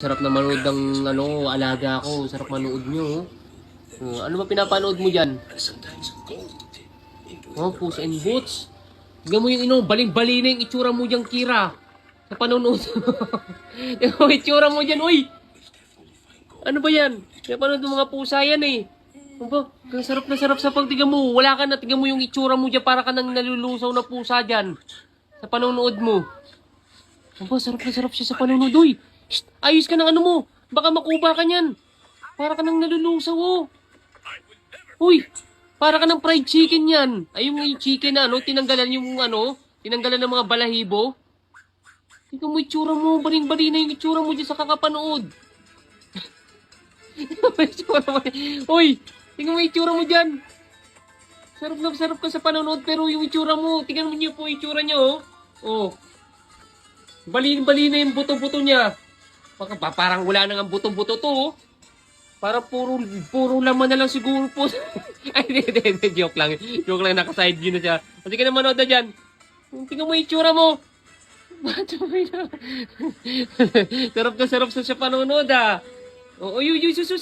Sarap na manood ng alaga ko. Sarap manood nyo. Ano ba pinapanood mo dyan? Puss and Boots. Tignan mo yung baling-bali na yung itsura mo dyan, Kira. Sa panonood. Yung itsura mo dyan, uy! Ano ba yan? Pinapanood ng mga pusa yan eh. Ano ba? Sarap na sarap sa pagtigan mo. Wala ka na. Tignan mo yung itsura mo dyan para ka nang nalulusaw na pusa dyan. Sa panonood mo. Ano ba? Sarap na sarap siya sa panonood, uy! Shh, ayos ka ng ano mo. Baka makuba ka niyan. Para ka nang nalulusaw, oh. Uy, para ka ng fried chicken yan. Ay, yung chicken na, tinanggalan tinanggalan ng mga balahibo. Tingnan mo itsura mo, baling-bali na yung itsura mo dyan sa kakapanood. Uy, tingnan mo itsura mo dyan. Sarap na sarap ka sa panonood, pero yung itsura mo, tingnan mo niyo po itsura niyo, oh. Bali-bali na yung buto-buto niya. Parang wala nang buto-buto to, oh. Para puro laman na lang siguro po. Ay, hindi, joke lang. Joke lang, naka-side view na siya. Kasi ka na manood na dyan. Tingnan mo yung itsura mo. Sarap na sarap sa siya panonood, ah. Oo, sus.